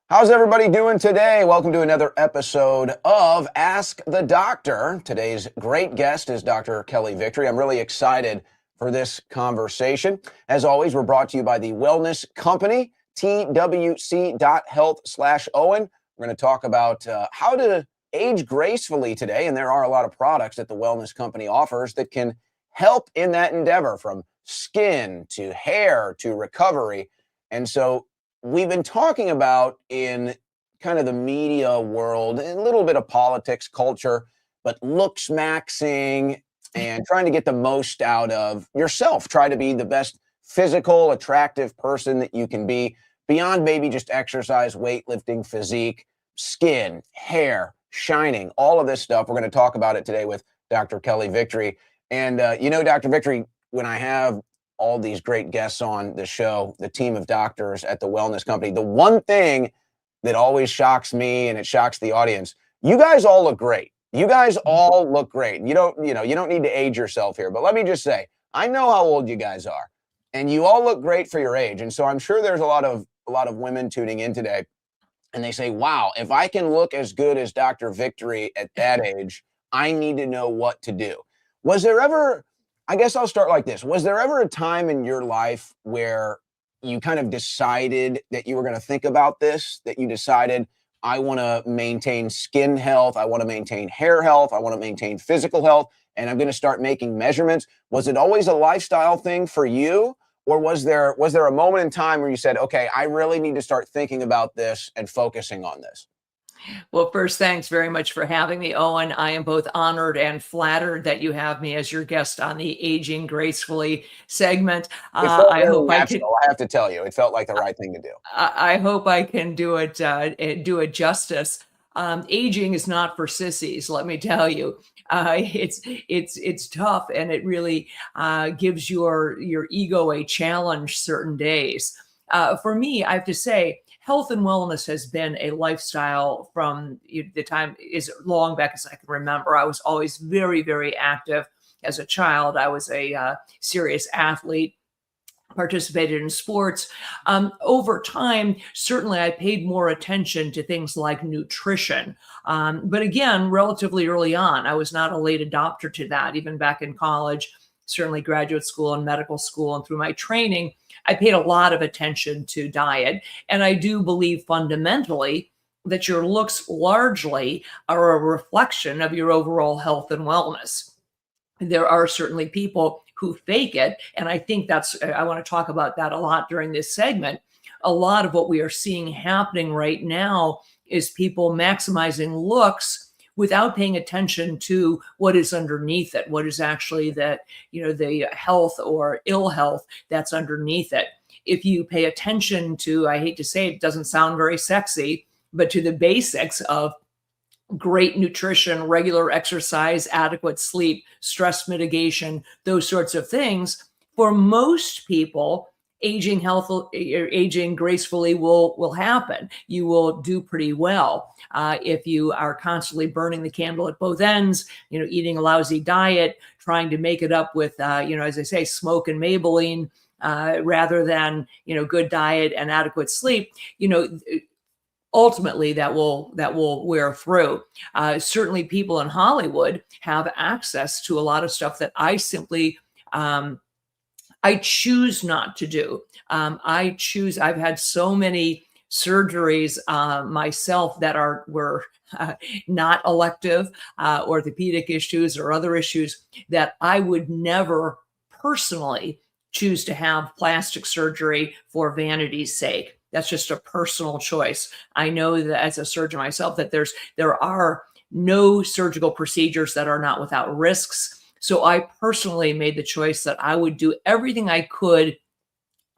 How's everybody doing today? Welcome to another episode of Ask the Doctor. Today's great guest is Dr. Kelly Victory. I'm really excited for this conversation. As always, we're brought to you by the Wellness Company, twc.health/Owen. We're going to talk about how to age gracefully today, and there are a lot of products that the Wellness Company offers that can help in that endeavor, from skin to hair to recovery. And so we've been talking about in kind of the media world, a little bit of politics, culture, but looks maxing and trying to get the most out of yourself. Try to be the best physical, attractive person that you can be beyond maybe just exercise, weightlifting, physique, skin, hair, shining, all of this stuff. We're going to talk about it today with Dr. Kelly Victory. And, Dr. Victory, when I have all these great guests on the show, the team of doctors at the Wellness Company, the one thing that always shocks me and it shocks the audience, you guys all look great. You guys all look great. You don't need to age yourself here, but let me just say, I know how old you guys are and you all look great for your age. And so I'm sure there's a lot of women tuning in today and they say, wow, if I can look as good as Dr. Victory at that age, I need to know what to do. Was there ever, I guess I'll start like this. Was there ever a time in your life where you kind of decided that you were going to think about this, that you decided, I want to maintain skin health, I want to maintain hair health, I want to maintain physical health, and I'm going to start making measurements? Was it always a lifestyle thing for you? Or was there a moment in time where you said, okay, I really need to start thinking about this and focusing on this? Well, first, thanks very much for having me, Owen. I am both honored and flattered that you have me as your guest on the Aging Gracefully segment. I hope I can. I have to tell you, it felt like the right thing to do. I hope I can do it justice. Aging is not for sissies, let me tell you. It's tough, and it really gives your ego a challenge certain days. For me, I have to say, health and wellness has been a lifestyle from the time as long back as I can remember. I was always very, very active as a child. I was a serious athlete, participated in sports. Over time, certainly I paid more attention to things like nutrition. But again, relatively early on, I was not a late adopter to that. Even back in college, certainly graduate school and medical school, and through my training, I paid a lot of attention to diet. And I do believe fundamentally that your looks largely are a reflection of your overall health and wellness. There are certainly people who fake it. And I think I want to talk about that a lot during this segment. A lot of what we are seeing happening right now is people maximizing looks without paying attention to what is underneath it, what is actually the health or ill health that's underneath it. If you pay attention to, I hate to say it doesn't sound very sexy, but to the basics of great nutrition, regular exercise, adequate sleep, stress mitigation, those sorts of things, for most people, aging gracefully will happen. You will do pretty well. If you are constantly burning the candle at both ends, eating a lousy diet, trying to make it up with, as I say, smoke and Maybelline, rather than, good diet and adequate sleep, ultimately that will wear through. Certainly people in Hollywood have access to a lot of stuff that I simply, I choose not to do. I've had so many surgeries myself that were not elective, orthopedic issues or other issues that I would never personally choose to have plastic surgery for vanity's sake. That's just a personal choice. I know that as a surgeon myself, that there are no surgical procedures that are not without risks. So I personally made the choice that I would do everything I could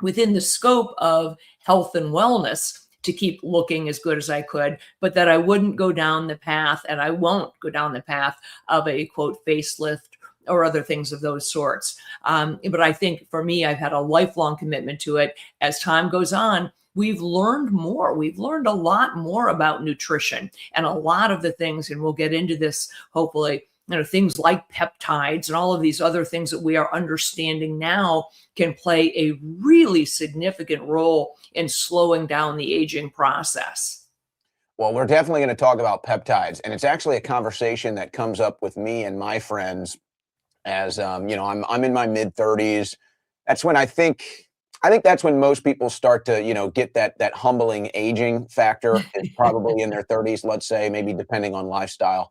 within the scope of health and wellness to keep looking as good as I could, but that I wouldn't go down the path, and I won't go down the path of a quote facelift or other things of those sorts. But I think for me, I've had a lifelong commitment to it. As time goes on, we've learned more. We've learned a lot more about nutrition and a lot of the things, and we'll get into this hopefully things like peptides and all of these other things that we are understanding now can play a really significant role in slowing down the aging process. Well, we're definitely going to talk about peptides, and it's actually a conversation that comes up with me and my friends as I'm in my mid 30s. That's when I think that's when most people start to get that humbling aging factor. Is probably in their 30s, let's say, maybe depending on lifestyle.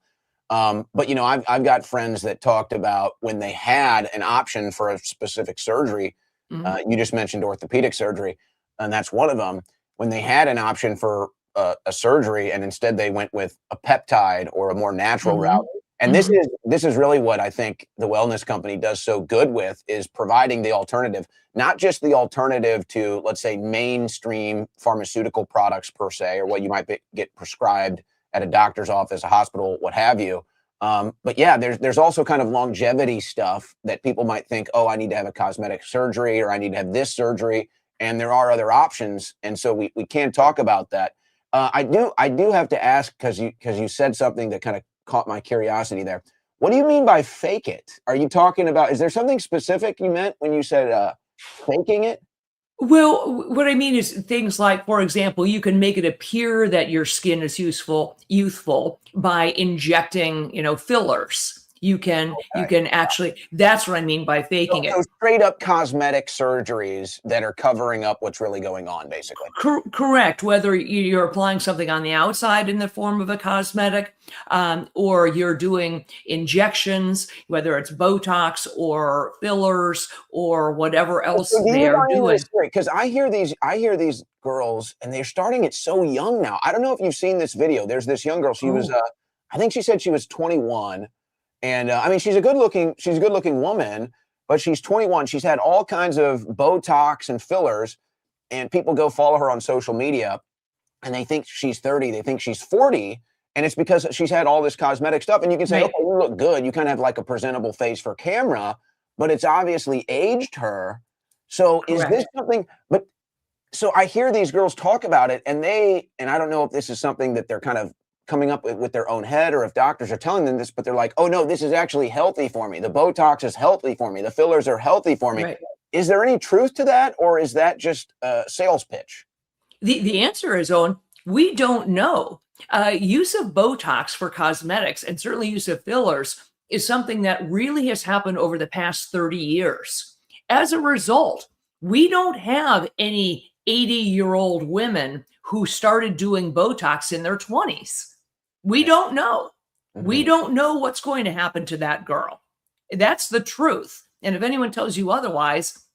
But I've got friends that talked about when they had an option for a specific surgery. Mhm. You just mentioned orthopedic surgery, and that's one of them. When they had an option for a surgery, and instead they went with a peptide or a more natural route. Mhm. And this Mhm. is this is really what I think the wellness company does so good with, is providing the alternative, not just the alternative to, let's say, mainstream pharmaceutical products per se, or what you might get prescribed at a doctor's office, a hospital, what have you. But yeah, there's also kind of longevity stuff that people might think, oh, I need to have a cosmetic surgery or I need to have this surgery, and there are other options, and so we can talk about that. I do have to ask, because you said something that kind of caught my curiosity there. What do you mean by fake it? Are you talking about? Is there something specific you meant when you said faking it? Well, what I mean is things like, for example, you can make it appear that your skin is youthful by injecting, fillers. You can actually, that's what I mean by So, faking it. so straight up cosmetic surgeries that are covering up what's really going on, basically. Correct. Whether you're applying something on the outside in the form of a cosmetic, or you're doing injections, whether it's Botox or fillers or whatever else So do they you are mind me doing. straight? Because I hear these girls, and they're starting it so young now. I don't know if you've seen this video. There's this young girl. She was, Oh, I think she said she was 21, and I mean, she's a good looking woman, but she's 21. She's had all kinds of Botox and fillers, and people go follow her on social media, and they think she's 30. They think she's 40. And it's because she's had all this cosmetic stuff. And you can say, okay, right. you look good. You kind of have like a presentable face for camera, but it's obviously aged her. So is this Correct. something? But so I hear these girls talk about it, and I don't know if this is something that they're kind of coming up with their own head, or if doctors are telling them this, but they're like, oh no, this is actually healthy for me. The Botox is healthy for me. The fillers are healthy for me. Right. Is there any truth to that, or is that just a sales pitch? The answer is, Owen, we don't know. Use of Botox for cosmetics and certainly use of fillers is something that really has happened over the past 30 years. As a result, we don't have any 80-year-old women who started doing Botox in their 20s. We don't know. We Mhm. don't know what's going to happen to that girl. That's the truth. And if anyone tells you otherwise,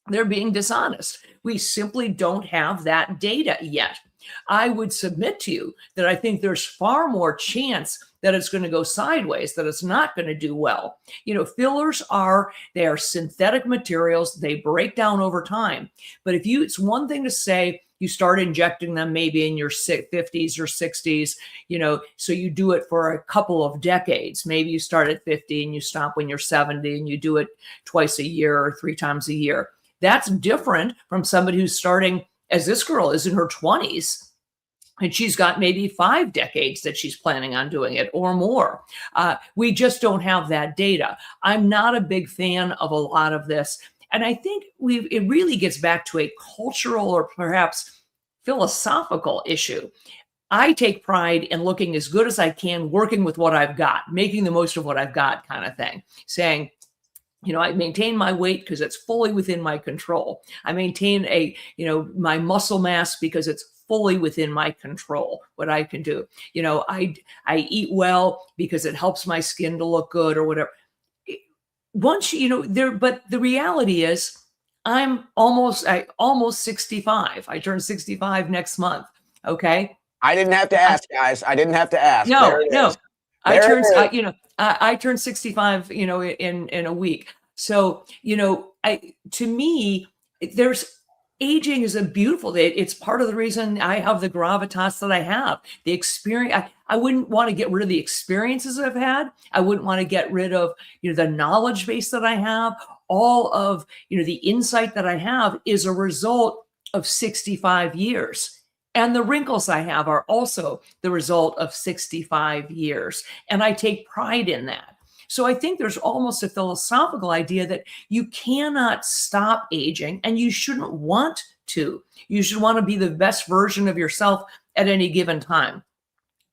they're being dishonest. We simply don't have that data yet. I would submit to you that I think there's far more chance that it's going to go sideways, that it's not going to do well. Fillers they are synthetic materials. They break down over time. But it's one thing to say you start injecting them maybe in your 50s or 60s, so you do it for a couple of decades. Maybe you start at 50 and you stop when you're 70 and you do it twice a year or 3 times a year. That's different from somebody who's starting, as this girl is, in her 20s, and she's got maybe 5 decades that she's planning on doing it or more. We just don't have that data. I'm not a big fan of a lot of this. And I think it really gets back to a cultural or perhaps philosophical issue. I take pride in looking as good as I can, working with what I've got, making the most of what I've got, kind of thing, saying, I maintain my weight because it's fully within my control. I maintain my muscle mass because it's fully within my control, what I can do. I eat well because it helps my skin to look good or whatever. Once but the reality is I almost 65. I turn 65 next month. Okay. I didn't have to ask, guys. I didn't have to ask. There No, it is. no. I There turned, it is. I turned 65, in a week. So, to me, there's aging is a beautiful, it's part of the reason I have the gravitas that I have. The experience, I wouldn't want to get rid of the experiences I've had. I wouldn't want to get rid of, the knowledge base that I have. All of, the insight that I have is a result of 65 years. And the wrinkles I have are also the result of 65 years. And I take pride in that. So I think there's almost a philosophical idea that you cannot stop aging and you shouldn't want to. You should want to be the best version of yourself at any given time.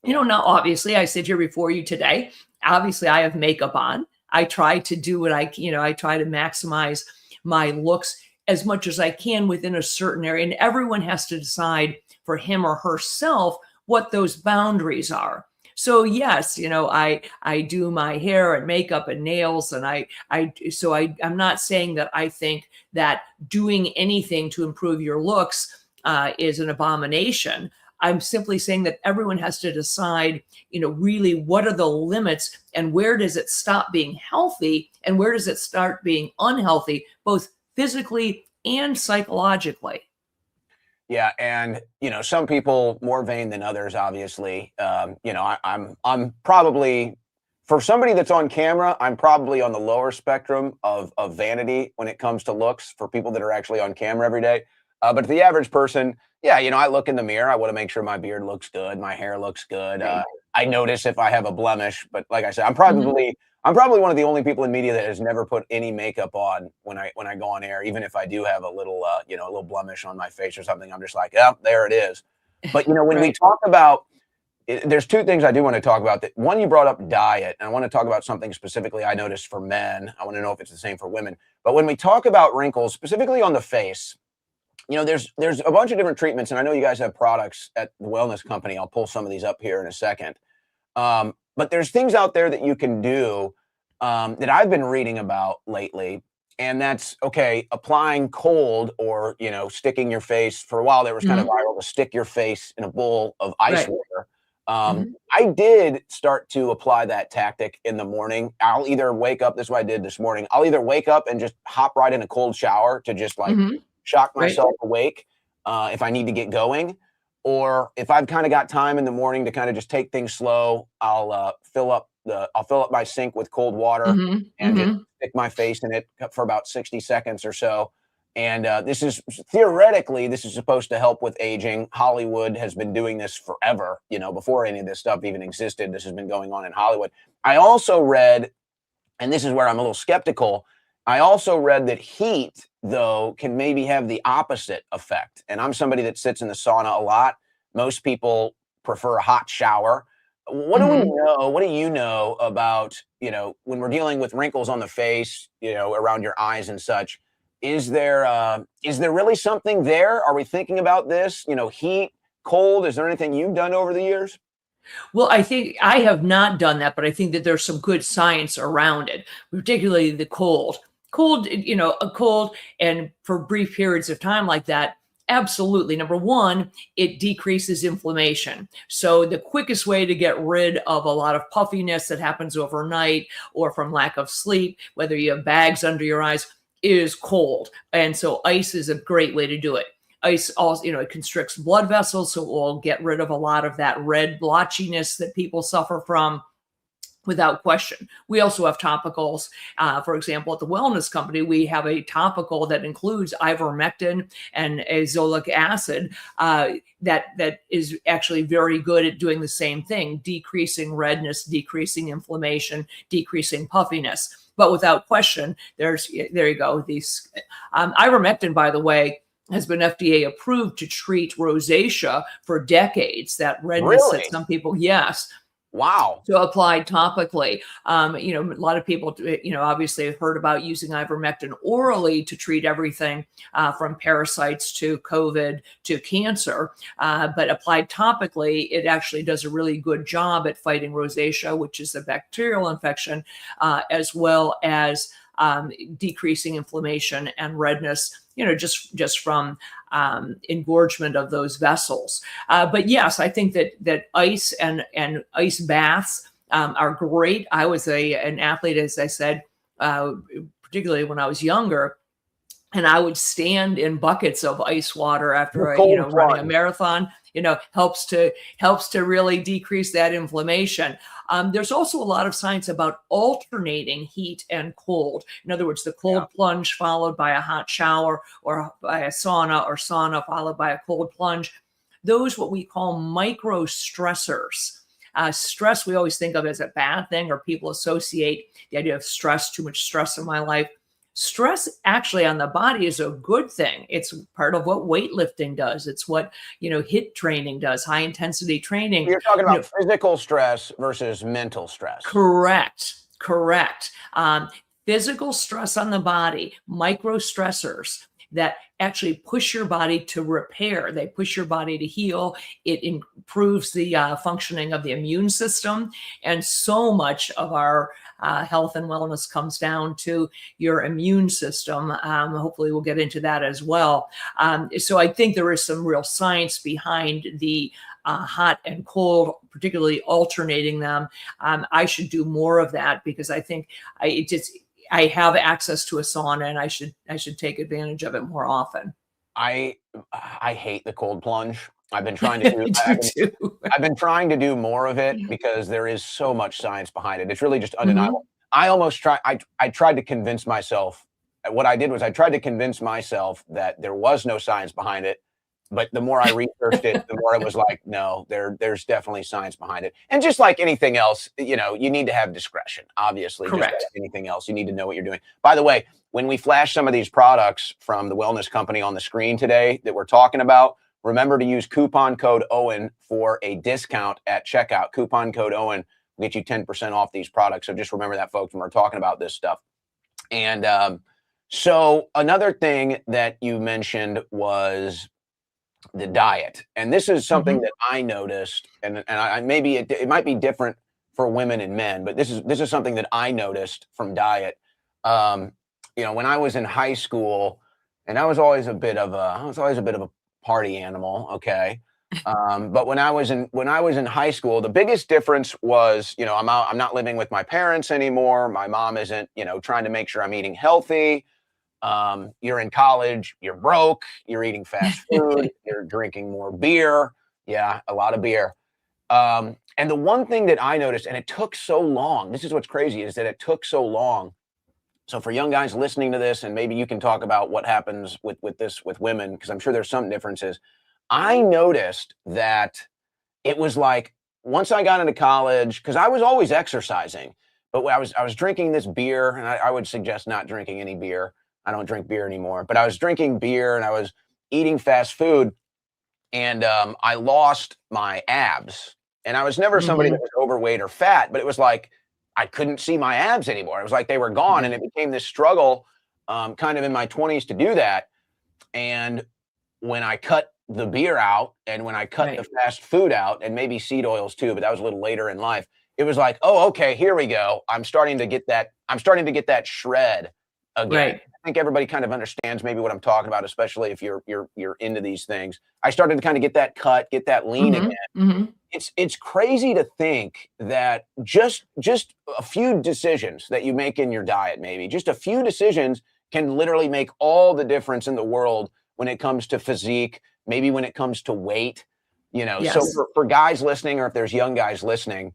Now obviously I sit here before you today. Obviously I have makeup on. I try to do what I try to maximize my looks as much as I can within a certain area. And everyone has to decide for him or herself what those boundaries are. So yes, I do my hair and makeup and nails, and I'm not saying that I think that doing anything to improve your looks is an abomination. I'm simply saying that everyone has to decide, really what are the limits and where does it stop being healthy and where does it start being unhealthy, both physically and psychologically. Yeah, and some people more vain than others, obviously. I'm probably, for somebody that's on camera, I'm probably on the lower spectrum of vanity when it comes to looks for people that are actually on camera every day. But the average person, yeah, I look in the mirror. I want to make sure my beard looks good, my hair looks good. Right. I notice if I have a blemish, but like I said, Mhm. I'm probably one of the only people in media that has never put any makeup on when I go on air, even if I do have a little a little blemish on my face or something. I'm just like, yeah, there it is. But when we Right. talk about there's two things I do want to talk about. That one, you brought up diet, and I want to talk about something specifically I noticed for men. I want to know if it's the same for women. But when we talk about wrinkles, specifically on the face, there's a bunch of different treatments, and I know you guys have products at the wellness company. I'll pull some of these up here in a second. But there's things out there that you can do that I've been reading about lately, and that's okay. Applying cold or sticking your face. For a while, there was kind of Mhm. viral to stick your face in a bowl of ice Right. water. Mhm. I did start to apply that tactic in the morning. I'll either wake up. This is what I did this morning. I'll either wake up and just hop right in a cold shower to just like Mhm. shock Right. myself awake if I need to get going, or if I've kind of got time in the morning to kind of just take things slow, I'll fill up my sink with cold water Mhm. and just Mhm. stick my face in it for about 60 seconds or so. And this is theoretically, this is supposed to help with aging. Hollywood has been doing this forever, before any of this stuff even existed. This has been going on in Hollywood. I also read, and this is where I'm a little skeptical. I also read that heat, though, can maybe have the opposite effect. And I'm somebody that sits in the sauna a lot. Most people prefer a hot shower. What do we Mhm. know? What do you know about, when we're dealing with wrinkles on the face, around your eyes and such? Is there really something there? Are we thinking about this? Heat, cold? Is there anything you've done over the years? Well, I think I have not done that, but I think that there's some good science around it, particularly the cold. Cold, a cold and for brief periods of time like that, absolutely. Number one, it decreases inflammation. So the quickest way to get rid of a lot of puffiness that happens overnight or from lack of sleep, whether you have bags under your eyes, is cold. And so ice is a great way to do it. Ice also, it constricts blood vessels, so it will get rid of a lot of that red blotchiness that people suffer from without question. We also have topicals. For example, at the wellness company, we have a topical that includes ivermectin and azelaic acid that is actually very good at doing the same thing, decreasing redness, decreasing inflammation, decreasing puffiness. But without question, there you go. These ivermectin, by the way, has been FDA approved to treat rosacea for decades. That redness that Really? some people, yes, Wow. so applied topically. A lot of people, obviously have heard about using ivermectin orally to treat everything from parasites to COVID to cancer. But applied topically, it actually does a really good job at fighting rosacea, which is a bacterial infection, as well as decreasing inflammation and redness, just from engorgement of those vessels. But yes, I think that ice and ice baths are great. I was an athlete, as I said, particularly when I was younger, and I would stand in buckets of ice water The after cold running a plunge. marathon. Helps to really decrease that inflammation. There's also a lot of science about alternating heat and cold. In other words, the Yeah. cold plunge followed by a hot shower, or by a sauna, or sauna followed by a cold plunge. Those what we call micro stressors. Stress we always think of as a bad thing, or people associate the idea of stress, too much stress in my life. Stress actually on the body is a good thing. It's part of what weightlifting does. It's what, HIIT training does, high intensity training. You're talking about physical stress versus mental stress. Correct. Physical stress on the body, micro stressors that actually push your body to repair. They push your body to heal. It improves the functioning of the immune system. And so much of our health and wellness comes down to your immune system. Hopefully we'll get into that as well. So I think there is some real science behind the hot and cold, particularly alternating them. I should do more of that because I think I have access to a sauna and I should take advantage of it more often. I hate the cold plunge. I've been trying to I've been trying to do more of it because there is so much science behind it. It's really just undeniable. I tried to convince myself. What I did was I tried to convince myself that there was no science behind it. But the more I researched it, the more it was like, no, there's definitely science behind it. And just like anything else, you need to have discretion, obviously. Correct. Just like anything else, you need to know what you're doing. By the way, when we flash some of these products from the wellness company on the screen today that we're talking about, remember to use coupon code Owen for a discount at checkout. Coupon code Owen will get you 10% off these products. So just remember that, folks, when we're talking about this stuff. And so another thing that you mentioned was the diet. And this is something that I noticed, and maybe it might be different for women and men, but this is something that I noticed from diet. When I was in high school, and I was always a bit of a party animal, okay? But when I was in high school, the biggest difference was, I'm not living with my parents anymore. My mom isn't, trying to make sure I'm eating healthy. You're in college, you're broke, you're eating fast food, you're drinking more beer. Yeah, a lot of beer. And the one thing that I noticed, and it took so long, this is what's crazy, is that it took so long. So for young guys listening to this, and maybe you can talk about what happens with women, because I'm sure there's some differences. I noticed that it was like, once I got into college, because I was always exercising, but I was drinking this beer, and I would suggest not drinking any beer. I don't drink beer anymore, but I was drinking beer and I was eating fast food, and I lost my abs. And I was never somebody that was overweight or fat, but it was like I couldn't see my abs anymore. It was like they were gone, and it became this struggle kind of in my 20s to do that. And when I cut the beer out and when I cut the fast food out, and maybe seed oils too, but that was a little later in life, it was like, oh, okay, here we go. I'm starting to get that shred again. Right. I think everybody kind of understands maybe what I'm talking about, especially if you're into these things. I started to kind of get that cut, get that lean again. It's crazy to think that just a few decisions that you make in your diet, maybe just a few decisions can literally make all the difference in the world when it comes to physique, maybe when it comes to weight, Yes. So for guys listening, or if there's young guys listening,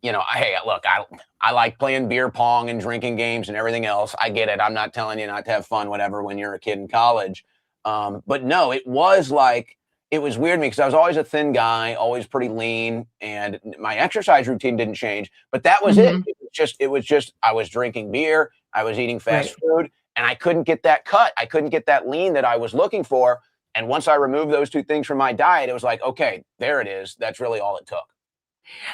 hey, look, I like playing beer pong and drinking games and everything else. I get it. I'm not telling you not to have fun, whatever, when you're a kid in college. But no, it was weird to me because I was always a thin guy, always pretty lean, and my exercise routine didn't change. But that was it. It was just I was drinking beer, I was eating fast food, and I couldn't get that cut. I couldn't get that lean that I was looking for. And once I removed those two things from my diet, it was like, okay, there it is. That's really all it took.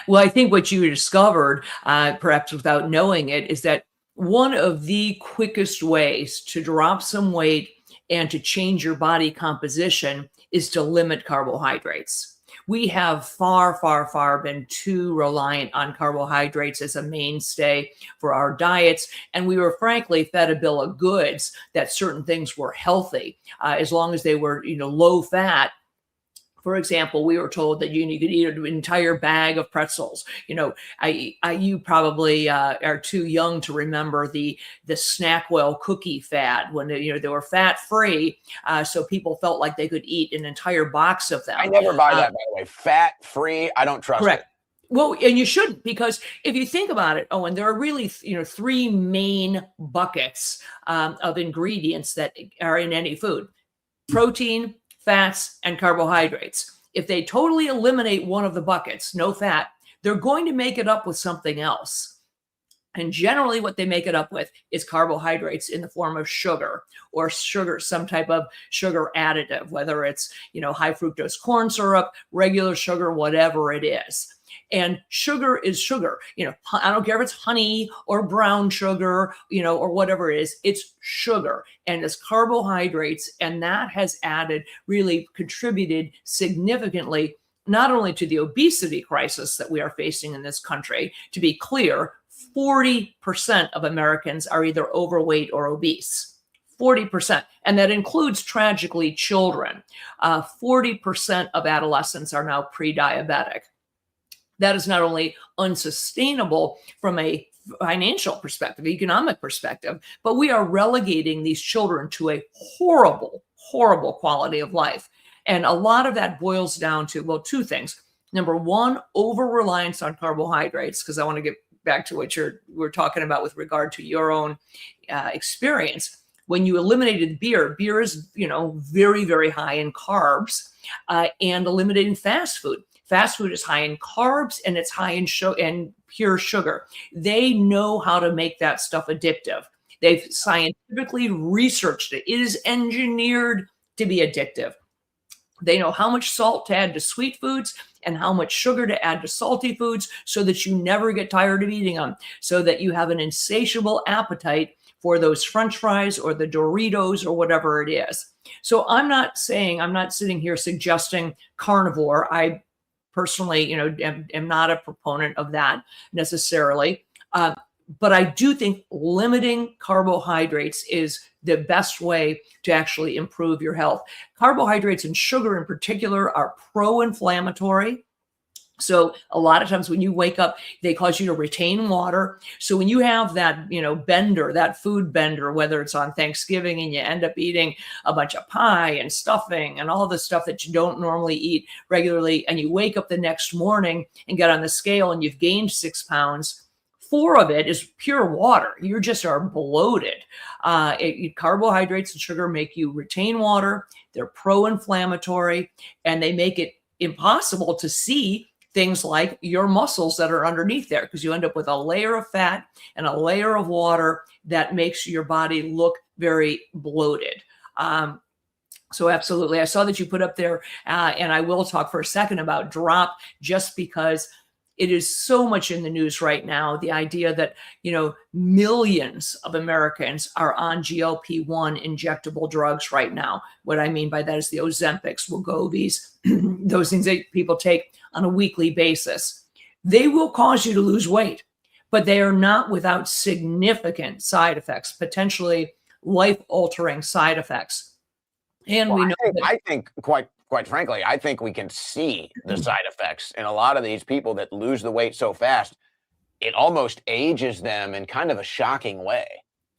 Well, I think what you discovered, perhaps without knowing it, is that one of the quickest ways to drop some weight and to change your body composition is to limit carbohydrates. We have far been too reliant on carbohydrates as a mainstay for our diets. And we were frankly fed a bill of goods that certain things were healthy, as long as they were, low fat. For example, we were told that you could eat an entire bag of pretzels. You probably are too young to remember the Snackwell cookie fad when they were fat free, so people felt like they could eat an entire box of them. I never buy that, by the way. Fat free, I don't trust it. Well, and you shouldn't, because if you think about it, Owen, there are really three main buckets of ingredients that are in any food: protein, fats, and carbohydrates. If they totally eliminate one of the buckets, no fat, they're going to make it up with something else. And generally what they make it up with is carbohydrates in the form of sugar or sugar, some type of sugar additive, whether it's, high fructose corn syrup, regular sugar, whatever it is. And sugar is sugar. I don't care if it's honey or brown sugar, or whatever it is, it's sugar and it's carbohydrates. And that has really contributed significantly, not only to the obesity crisis that we are facing in this country. To be clear, 40% of Americans are either overweight or obese. 40%. And that includes, tragically, children. 40% of adolescents are now pre-diabetic. That is not only unsustainable from a financial perspective, economic perspective, but we are relegating these children to a horrible, horrible quality of life. And a lot of that boils down to, well, two things. Number one, over-reliance on carbohydrates, because I want to get back to what we're talking about with regard to your own experience. When you eliminated beer is, very, very high in carbs, and eliminating fast food. Fast food is high in carbs and it's high in pure sugar. They know how to make that stuff addictive. They've scientifically researched it. It is engineered to be addictive. They know how much salt to add to sweet foods and how much sugar to add to salty foods so that you never get tired of eating them, so that you have an insatiable appetite for those French fries or the Doritos or whatever it is. So I'm not sitting here suggesting carnivore. I personally, am not a proponent of that necessarily. But I do think limiting carbohydrates is the best way to actually improve your health. Carbohydrates and sugar in particular are pro-inflammatory. So a lot of times when you wake up, they cause you to retain water. So when you have that, bender, that food bender, whether it's on Thanksgiving and you end up eating a bunch of pie and stuffing and all the stuff that you don't normally eat regularly, and you wake up the next morning and get on the scale and you've gained 6 pounds, 4 of it is pure water. You just are bloated. Carbohydrates and sugar make you retain water. They're pro-inflammatory, and they make it impossible to see things like your muscles that are underneath there, because you end up with a layer of fat and a layer of water that makes your body look very bloated. So absolutely. I saw that you put up there, and I will talk for a second about drop, just because it is so much in the news right now. The idea that, millions of Americans are on GLP-1 injectable drugs right now. What I mean by that is the Ozempics, Wegovy's, those things that people take on a weekly basis. They will cause you to lose weight, but they are not without significant side effects, potentially life-altering side effects. And we know I think quite frankly, I think we can see the side effects in a lot of these people that lose the weight so fast. It almost ages them in kind of a shocking way.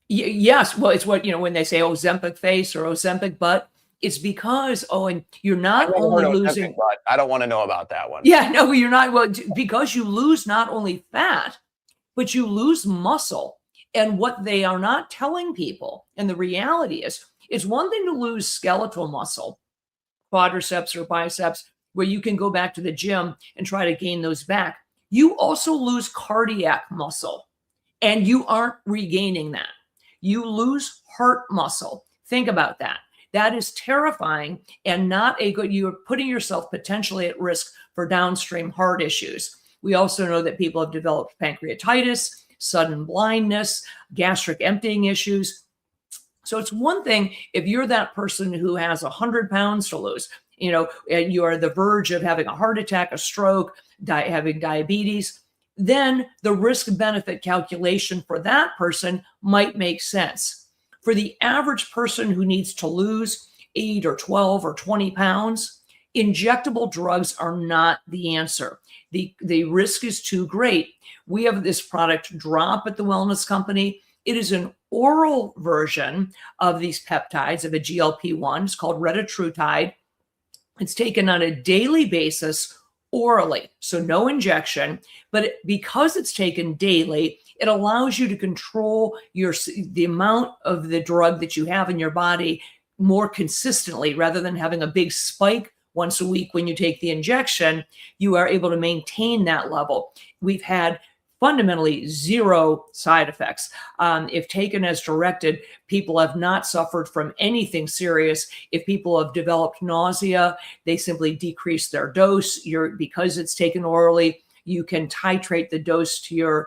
Yes. Well, it's what, when they say Ozempic face or Ozempic butt, it's because, and you're not only losing. Butt. I don't want to know about that one. Yeah, no, you're not. Well, because you lose not only fat, but you lose muscle. And what they are not telling people, and the reality is, it's one thing to lose skeletal muscle, quadriceps or biceps, where you can go back to the gym and try to gain those back. You also lose cardiac muscle, and you aren't regaining that. You lose heart muscle. Think about that. That is terrifying and not a good, you're putting yourself potentially at risk for downstream heart issues. We also know that people have developed pancreatitis, sudden blindness, gastric emptying issues. So it's one thing if you're that person who has 100 pounds to lose, and you are on the verge of having a heart attack, a stroke, having diabetes, then the risk-benefit calculation for that person might make sense. For the average person who needs to lose 8 or 12 or 20 pounds, injectable drugs are not the answer. The risk is too great. We have this product Drop at the Wellness Company. It is an oral version of these peptides, of a GLP-1. It's called retatrutide. It's taken on a daily basis orally, so no injection, but because it's taken daily, it allows you to control the amount of the drug that you have in your body more consistently, rather than having a big spike once a week when you take the injection, you are able to maintain that level. We've had fundamentally zero side effects. If taken as directed, people have not suffered from anything serious. If people have developed nausea, they simply decrease their dose. Because it's taken orally, you can titrate the dose to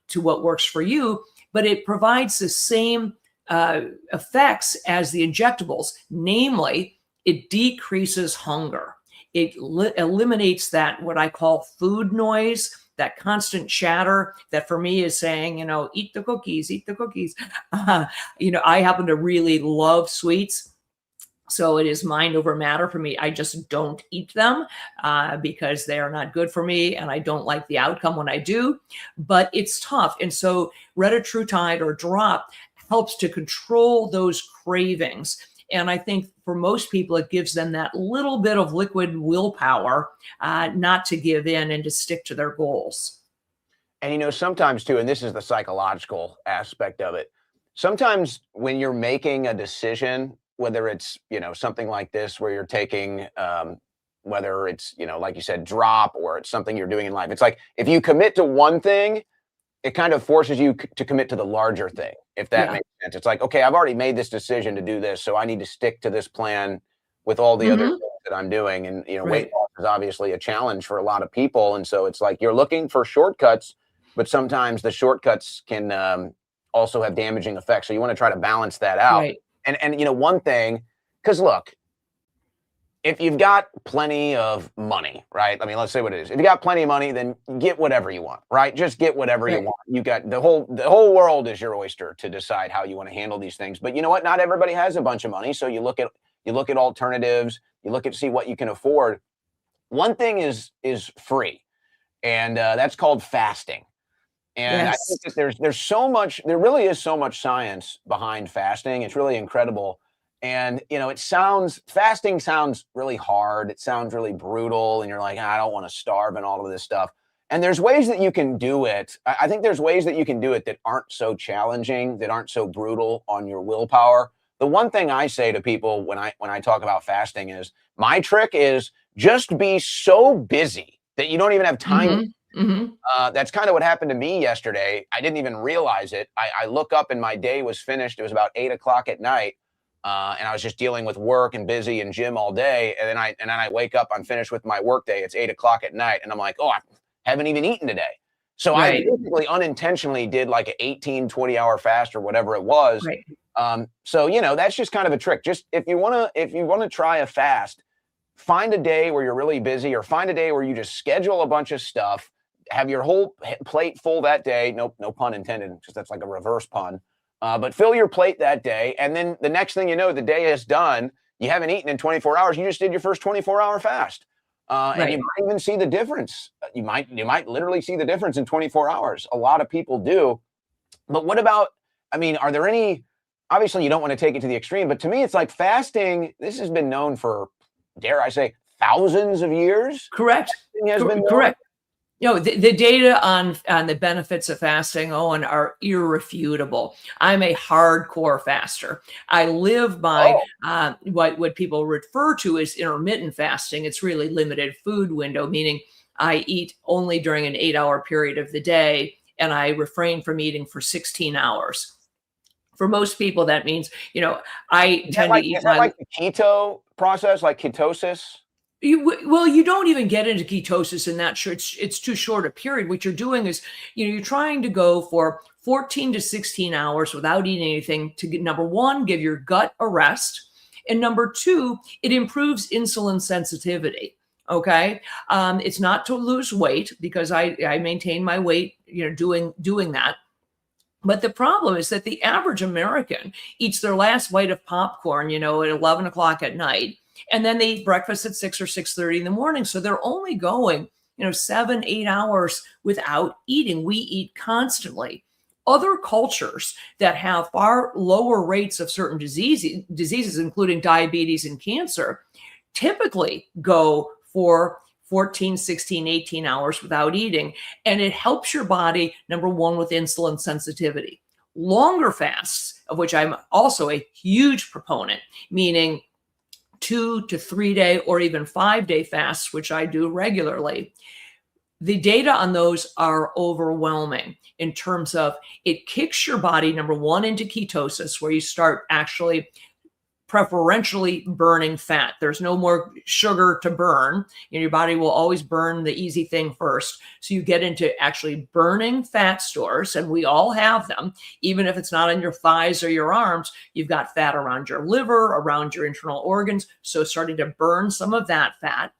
to what works for you, but it provides the same effects as the injectables. Namely, it decreases hunger. It eliminates that, what I call food noise, that constant chatter that for me is saying, eat the cookies, eat the cookies. I happen to really love sweets. So it is mind over matter for me. I just don't eat them because they are not good for me. And I don't like the outcome when I do, but it's tough. And so retatrutide or drop helps to control those cravings. And I think for most people, it gives them that little bit of liquid willpower not to give in and to stick to their goals. And sometimes too, and this is the psychological aspect of it, sometimes when you're making a decision, whether it's, something like this, where you're taking, whether it's, like you said, drop, or it's something you're doing in life, it's like, if you commit to one thing, it kind of forces you to commit to the larger thing, if that makes sense. It's like, okay, I've already made this decision to do this, so I need to stick to this plan with all the other things that I'm doing. And, weight loss is obviously a challenge for a lot of people. And so it's like, you're looking for shortcuts, but sometimes the shortcuts can also have damaging effects. So you want to try to balance that out. Right. And one thing, because look, if you've got plenty of money, right? I mean, let's say what it is. If you got plenty of money, then get whatever you want, right? Just get whatever you want. You got the whole world is your oyster to decide how you want to handle these things. But you know what? Not everybody has a bunch of money. So you look at alternatives, you look at see what you can afford. One thing is free, and that's called fasting. And I think that there really is so much science behind fasting. It's really incredible. And, fasting sounds really hard. It sounds really brutal. And you're like, I don't want to starve and all of this stuff. And there's ways that you can do it. I think there's ways that you can do it that aren't so challenging, that aren't so brutal on your willpower. The one thing I say to people when I talk about fasting is, my trick is just be so busy that you don't even have time. That's kind of what happened to me yesterday. I didn't even realize it. I look up and my day was finished. It was about 8:00 at night. And I was just dealing with work and busy and gym all day. And then I wake up, I'm finished with my work day. It's 8:00 at night. And I'm like, oh, I haven't even eaten today. So I basically unintentionally did like an 18, 20-hour fast or whatever it was. So, that's just kind of a trick. Just if you want to try a fast, find a day where you're really busy, or find a day where you just schedule a bunch of stuff, have your whole plate full that day. No pun intended, because that's like a reverse pun. But fill your plate that day. And then the next thing you know, the day is done. You haven't eaten in 24 hours. You just did your first 24-hour fast. And you might even see the difference. You might literally see the difference in 24 hours. A lot of people do. But what about, are there any, obviously you don't want to take it to the extreme, but to me, it's like fasting. This has been known for, dare I say, thousands of years. Correct. Correct. The data on the benefits of fasting, Owen, are irrefutable. I'm a hardcore faster. I live by what people refer to as intermittent fasting. It's really limited food window, meaning I eat only during an 8-hour period of the day, and I refrain from eating for 16 hours. For most people, that means, I tend to eat. Is that like the keto process, like ketosis? You don't even get into ketosis in that short. It's too short a period. What you're doing is, you're trying to go for 14 to 16 hours without eating anything to get, number one, give your gut a rest. And number two, it improves insulin sensitivity. Okay. It's not to lose weight, because I maintain my weight, doing that. But the problem is that the average American eats their last bite of popcorn, at 11 o'clock at night. And then they eat breakfast at 6 or 6:30 in the morning. So they're only going, 7, 8 hours without eating. We eat constantly. Other cultures that have far lower rates of certain diseases, including diabetes and cancer, typically go for 14, 16, 18 hours without eating. And it helps your body, number one, with insulin sensitivity. Longer fasts, of which I'm also a huge proponent, meaning 2 to 3 day or even 5-day fasts, which I do regularly, the data on those are overwhelming in terms of it kicks your body, number one, into ketosis, where you start actually preferentially burning fat. There's no more sugar to burn. Your body will always burn the easy thing first. So you get into actually burning fat stores, and we all have them. Even if it's not in your thighs or your arms, you've got fat around your liver, around your internal organs. So starting to burn some of that fat.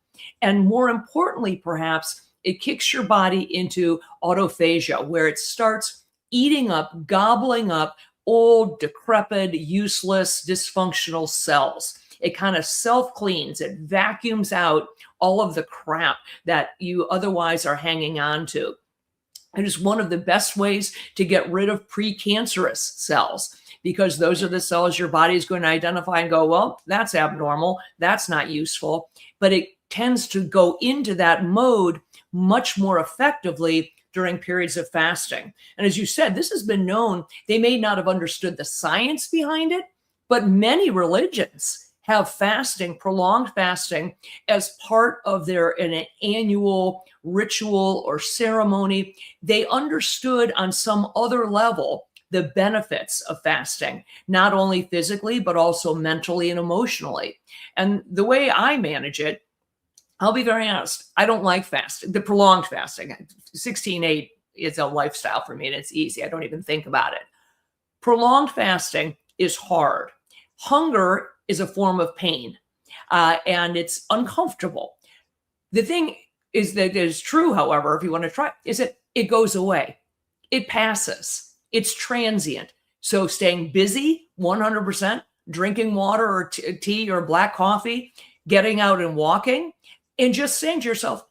And more importantly, perhaps, it kicks your body into autophagia, where it starts eating up, gobbling up old, decrepit, useless, dysfunctional cells. It kind of self-cleans. It vacuums out all of the crap that you otherwise are hanging on to. It is one of the best ways to get rid of precancerous cells, because those are the cells your body is going to identify and go, well, that's abnormal. That's not useful. But it tends to go into that mode much more effectively during periods of fasting. And as you said, this has been known. They may not have understood the science behind it, but many religions have fasting, prolonged fasting, as part of an annual ritual or ceremony. They understood on some other level the benefits of fasting, not only physically, but also mentally and emotionally. And the way I manage it, I'll be very honest, I don't like fasting, the prolonged fasting. 16/8 is a lifestyle for me, and it's easy. I don't even think about it. Prolonged fasting is hard. Hunger is a form of pain, and it's uncomfortable. The thing is that is true, however, if you want to try, is that it goes away. It passes. It's transient. So staying busy, 100%, drinking water or tea or black coffee, getting out and walking, and just saying to yourself,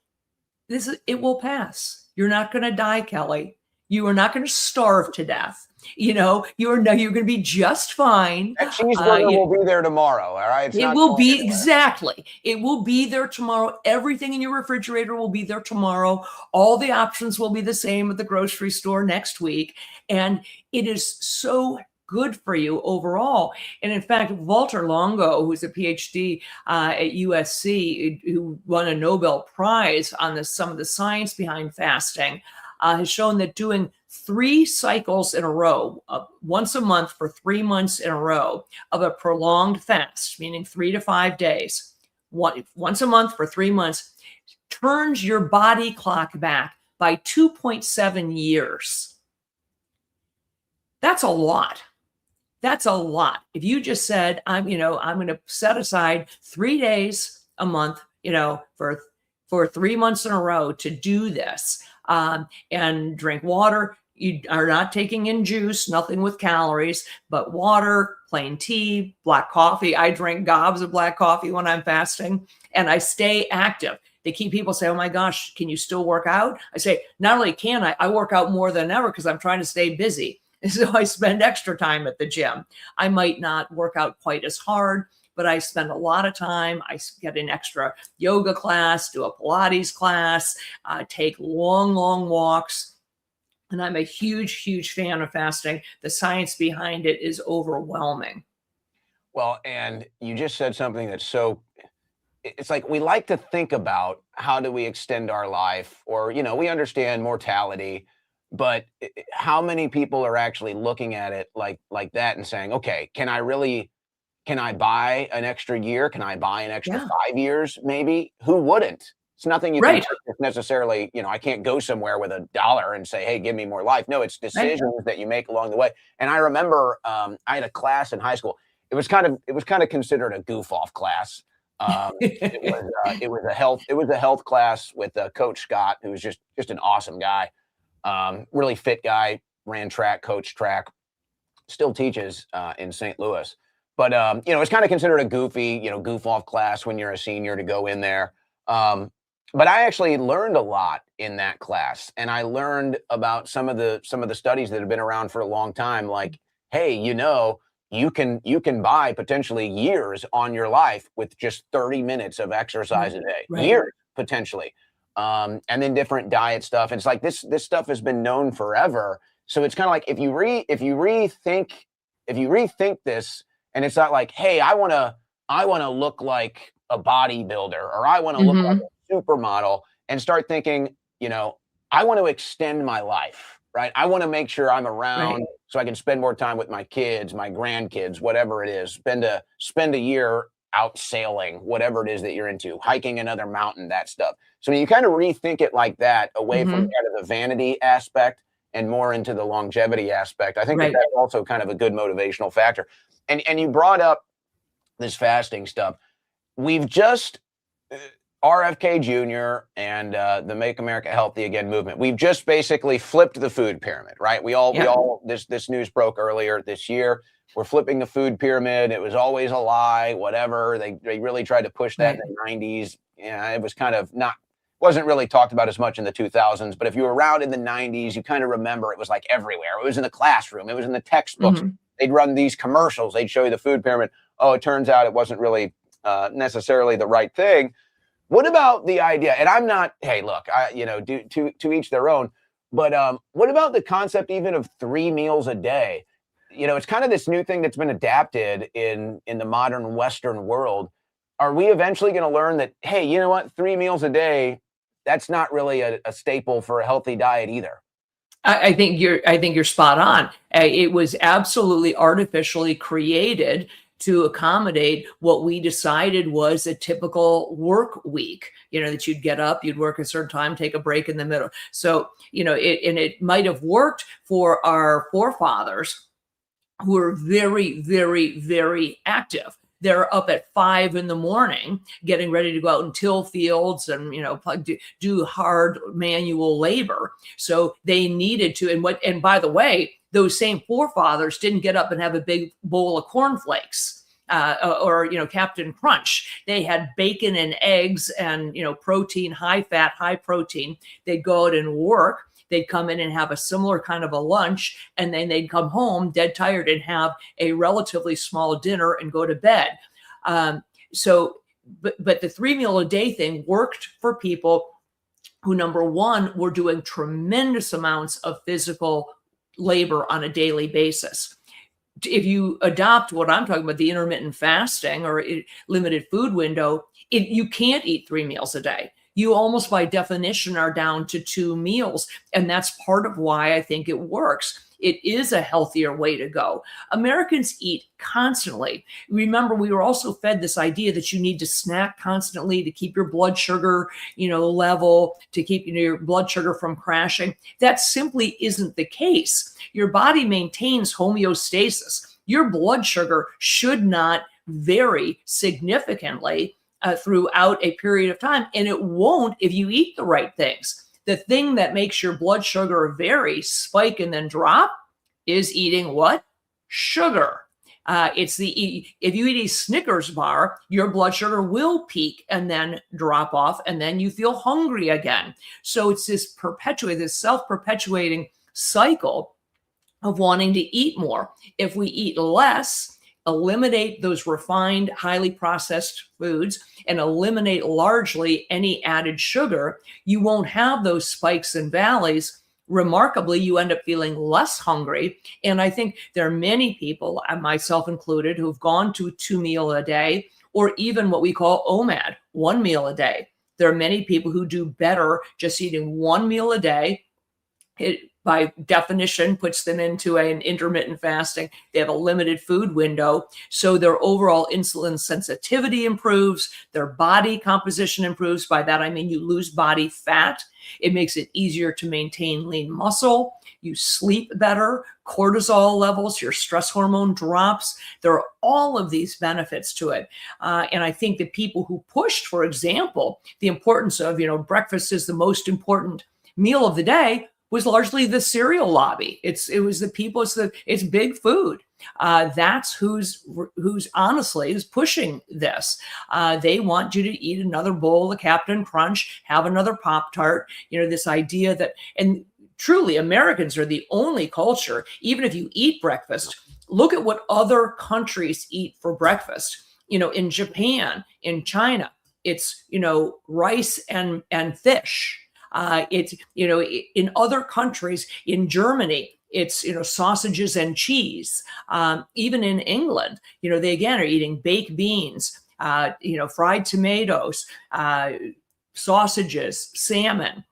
it will pass. You're not going to die, Kelly. You are not going to starve to death. You're going to be just fine. That cheeseburger will be there tomorrow. All right. It will be exactly. It will be there tomorrow. Everything in your refrigerator will be there tomorrow. All the options will be the same at the grocery store next week. And it is so good for you overall. And in fact, Walter Longo, who's a PhD at USC, who won a Nobel Prize on some of the science behind fasting, has shown that doing 3 cycles in a row, once a month for 3 months in a row of a prolonged fast, meaning 3 to 5 days, once a month for 3 months, turns your body clock back by 2.7 years. That's a lot. That's a lot. If you just said, I'm going to set aside 3 days a month, for 3 months in a row to do this, and drink water. You are not taking in juice, nothing with calories, but water, plain tea, black coffee. I drink gobs of black coffee when I'm fasting, and I stay active. People say, oh my gosh, can you still work out? I say, not only can I work out more than ever because I'm trying to stay busy. So I spend extra time at the gym. I might not work out quite as hard, but I spend a lot of time. I get an extra yoga class, do a Pilates class, take long, long walks. And I'm a huge, huge fan of fasting. The science behind it is overwhelming. Well, and you just said something that's it's like we like to think about how do we extend our life, or, we understand mortality. But how many people are actually looking at it like that and saying, okay, can I buy an extra year? Can I buy an extra 5 years? Maybe. Who wouldn't? It's nothing you can necessarily, I can't go somewhere with $1 and say, hey, give me more life. No, it's decisions that you make along the way. And I remember I had a class in high school. It was kind of considered a goof off class. It was a health class with Coach Scott, who was just an awesome guy. Really fit guy, ran track, coached track, still teaches in St. Louis. But, it's kind of considered a goofy, goof off class when you're a senior to go in there. But I actually learned a lot in that class. And I learned about some of the studies that have been around for a long time. Like, hey, you can buy potentially years on your life with just 30 minutes of exercise a day, years potentially. And then different diet stuff. And it's like this stuff has been known forever. So it's kind of like if you rethink this, and it's not like, hey, I want I want to look like a bodybuilder, or I want to look like Hmm. a supermodel, and start thinking, I want to extend my life, right? I want to make sure I'm Right. around so I can spend more time with my kids, my grandkids, whatever it is. Spend a year out sailing, whatever it is that you're into, hiking another mountain, that stuff. So you kind of rethink it like that, away from Hmm. kind of the vanity aspect and more into the longevity aspect. I think that Right. that's also kind of a good motivational factor. And you brought up this fasting stuff. We've just uh, RFK Jr. and the Make America Healthy Again movement. We've just basically flipped the food pyramid, right? Yep. This news broke earlier this year. We're flipping the food pyramid. It was always a lie, whatever. They really tried to push that in Right. the 90s. Yeah, it was kind of not wasn't really talked about as much in the 2000s, but if you were around in the 90s, you kind of remember it was like everywhere. It was in the classroom, it was in the textbooks. Hmm. They'd run these commercials, they'd show you the food pyramid. Oh, it turns out it wasn't really necessarily the right thing. What about the idea? And I'm not. Hey, look, to each their own. But what about the concept even of 3 meals a day? It's kind of this new thing that's been adapted in the modern Western world. Are we eventually going to learn that? Hey, you know what? 3 meals a day. That's not really a staple for a healthy diet either. I think you're spot on. It was absolutely artificially created to accommodate what we decided was a typical work week. That you'd get up, you'd work a certain time, take a break in the middle. So, it might have worked for our forefathers who are very, very, very active. They're up at 5 in the morning, getting ready to go out and till fields and do hard manual labor. So they needed to. And by the way, those same forefathers didn't get up and have a big bowl of cornflakes. Or Captain Crunch. They had bacon and eggs and protein, high fat, high protein. They'd go out and work. They'd come in and have a similar kind of a lunch, and then they'd come home dead tired and have a relatively small dinner and go to bed. But the 3 meal a day thing worked for people who, number one, were doing tremendous amounts of physical labor on a daily basis. If you adopt what I'm talking about, the intermittent fasting or limited food window, you can't eat 3 meals a day. You almost by definition are down to 2 meals. And that's part of why I think it works. It is a healthier way to go. Americans eat constantly. Remember, we were also fed this idea that you need to snack constantly to keep your blood sugar, level, to keep your blood sugar from crashing. That simply isn't the case. Your body maintains homeostasis. Your blood sugar should not vary significantly throughout a period of time. And it won't if you eat the right things. The thing that makes your blood sugar vary, spike, and then drop is eating what? Sugar. If you eat a Snickers bar, your blood sugar will peak and then drop off, and then you feel hungry again. So it's this self-perpetuating cycle of wanting to eat more. If we eat less, eliminate those refined, highly processed foods, and eliminate largely any added sugar, you won't have those spikes and valleys. Remarkably, you end up feeling less hungry. And I think there are many people, myself included, who've gone to 2 meal a day, or even what we call OMAD, 1 meal a day. There are many people who do better just eating 1 meal a day. It, by definition, puts them into an intermittent fasting. They have a limited food window. So their overall insulin sensitivity improves, their body composition improves. By that, I mean you lose body fat. It makes it easier to maintain lean muscle. You sleep better, cortisol levels, your stress hormone drops. There are all of these benefits to it. And I think that people who pushed, for example, the importance of, breakfast is the most important meal of the day was largely the cereal lobby. It's big food. That's who's honestly is pushing this. They want you to eat another bowl of Captain Crunch, have another Pop-Tart. This idea that, and truly Americans are the only culture, even if you eat breakfast, look at what other countries eat for breakfast. In Japan, in China, it's, rice and fish. It's, in other countries, in Germany, it's, sausages and cheese. Even in England, they again are eating baked beans. fried tomatoes, sausages, salmon.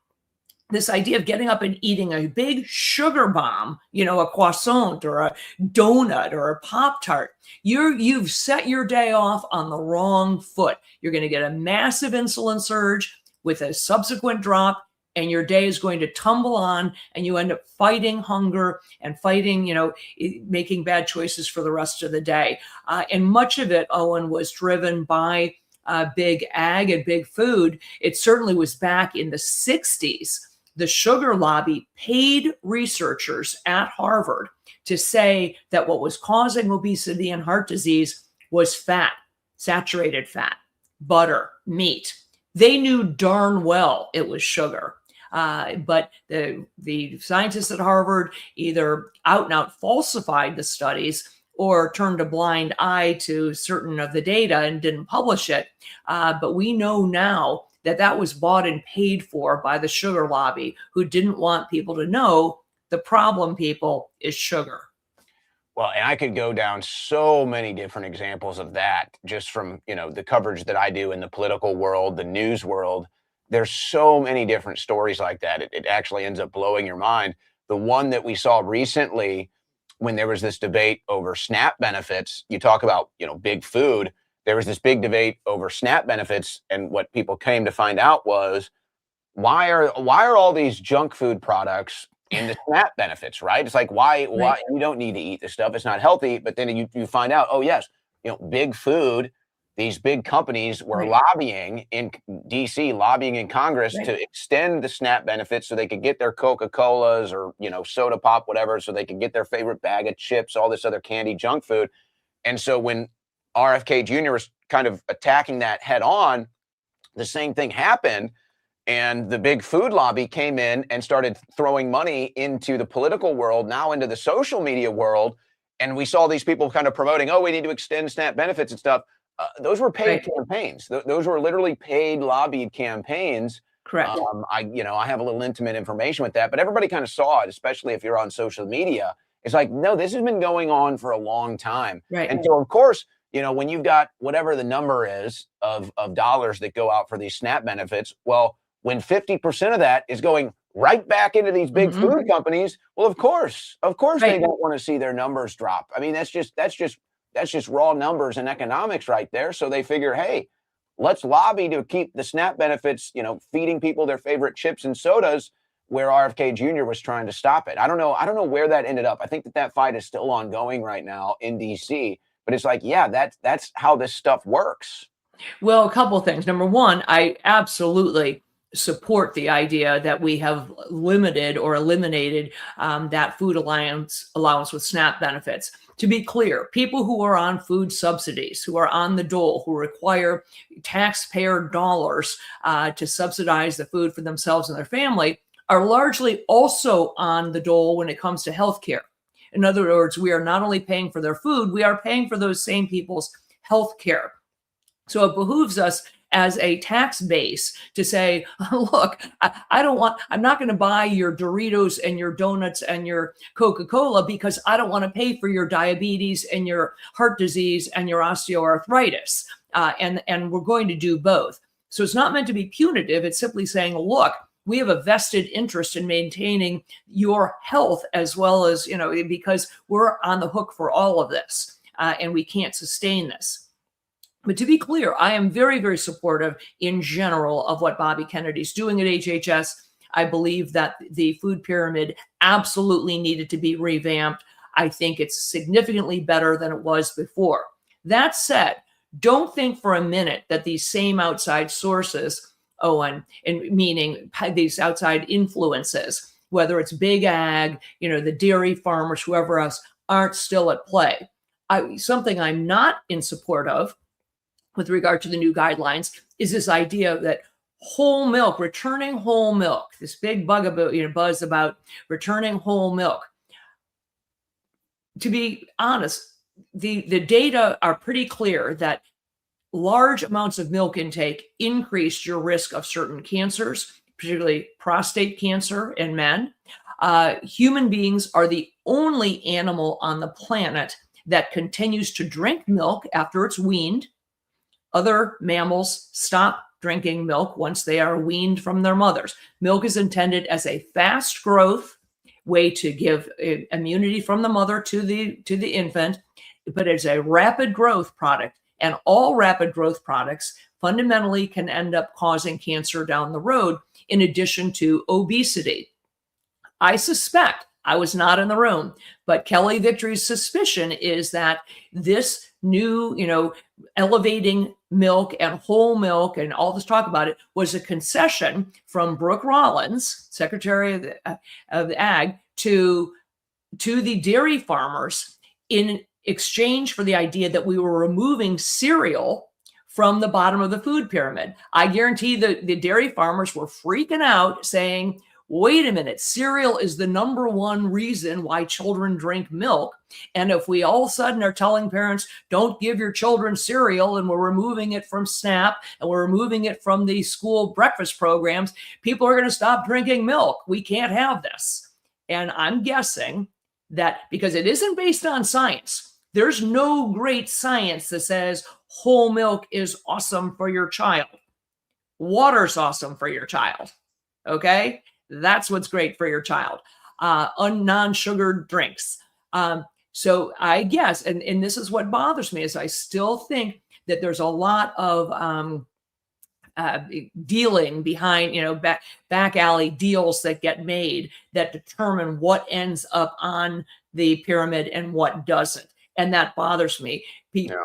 This idea of getting up and eating a big sugar bomb, a croissant or a donut or a Pop-Tart, you've set your day off on the wrong foot. You're going to get a massive insulin surge with a subsequent drop, and your day is going to tumble on, and you end up fighting hunger and fighting, making bad choices for the rest of the day. And much of it, Owen, was driven by big ag and big food. It certainly was back in the 60s. The sugar lobby paid researchers at Harvard to say that what was causing obesity and heart disease was fat, saturated fat, butter, meat. They knew darn well it was sugar. But the scientists at Harvard either out and out falsified the studies or turned a blind eye to certain of the data and didn't publish it. But we know now that was bought and paid for by the sugar lobby, who didn't want people to know the problem, people, is sugar. Well, and I could go down so many different examples of that just from, the coverage that I do in the political world, the news world. There's so many different stories like that. It actually ends up blowing your mind. The one that we saw recently when there was this debate over SNAP benefits, you talk about, big food. There was this big debate over SNAP benefits, and what people came to find out was why are all these junk food products in the SNAP benefits, right? It's like why you don't need to eat this stuff. It's not healthy. But then you find out, oh yes, big food, these big companies were lobbying in DC, lobbying in Congress to extend the SNAP benefits so they could get their Coca-Colas or soda pop, whatever, so they could get their favorite bag of chips, all this other candy junk food. And so when RFK Jr. was kind of attacking that head on, the same thing happened. And the big food lobby came in and started throwing money into the political world, now into the social media world. And we saw these people kind of promoting, oh, we need to extend SNAP benefits and stuff. Those were paid campaigns. Those were literally paid lobbied campaigns. Correct. I have a little intimate information with that, but everybody kind of saw it, especially if you're on social media. It's like, no, this has been going on for a long time. Right. And so, of course, when you've got whatever the number is of dollars that go out for these SNAP benefits, well, when 50% of that is going right back into these big food companies, well, of course, they don't want to see their numbers drop. I mean, that's just raw numbers and economics right there. So they figure, hey, let's lobby to keep the SNAP benefits, feeding people their favorite chips and sodas, where RFK Jr. was trying to stop it. I don't know where that ended up. I think that fight is still ongoing right now in DC. But it's like, yeah, that's how this stuff works. Well, a couple of things. Number one, I absolutely support the idea that we have limited or eliminated that food allowance with SNAP benefits. To be clear, people who are on food subsidies, who are on the dole, who require taxpayer dollars to subsidize the food for themselves and their family, are largely also on the dole when it comes to healthcare. In other words, we are not only paying for their food, we are paying for those same people's health care. So it behooves us as a tax base to say, look, I'm not going to buy your Doritos and your donuts and your Coca-Cola because I don't want to pay for your diabetes and your heart disease and your osteoarthritis. And we're going to do both. So it's not meant to be punitive. It's simply saying, look, we have a vested interest in maintaining your health as well as, because we're on the hook for all of this and we can't sustain this. But to be clear, I am very, very supportive in general of what Bobby Kennedy's doing at HHS. I believe that the food pyramid absolutely needed to be revamped. I think it's significantly better than it was before. That said, don't think for a minute that these same outside sources, Owen, and meaning these outside influences, whether it's big ag, the dairy farmers, whoever else, aren't still at play. Something I'm not in support of with regard to the new guidelines is this idea that whole milk, returning whole milk, this big bugaboo, buzz about returning whole milk. To be honest, the data are pretty clear that large amounts of milk intake increased your risk of certain cancers, particularly prostate cancer in men. Human beings are the only animal on the planet that continues to drink milk after it's weaned. other mammals stop drinking milk once they are weaned from their mothers. Milk is intended as a fast growth way to give immunity from the mother to the infant, but it's a rapid growth product, and all rapid growth products fundamentally can end up causing cancer down the road, in addition to obesity. I suspect, I was not in the room, but Kelly Victory's suspicion is that this new, elevating milk and whole milk and all this talk about it was a concession from Brooke Rollins, Secretary of the Ag, to the dairy farmers in exchange for the idea that we were removing cereal from the bottom of the food pyramid. I guarantee that the dairy farmers were freaking out saying, wait a minute, cereal is the number one reason why children drink milk. And if we all of a sudden are telling parents, don't give your children cereal, and we're removing it from SNAP and we're removing it from the school breakfast programs, people are going to stop drinking milk. We can't have this. And I'm guessing that because it isn't based on science, there's no great science that says whole milk is awesome for your child. Water's awesome for your child. Okay? That's what's great for your child. Non-sugared drinks. So I guess, and this is what bothers me, is I still think that there's a lot of dealing behind, back alley deals that get made that determine what ends up on the pyramid and what doesn't. And that bothers me,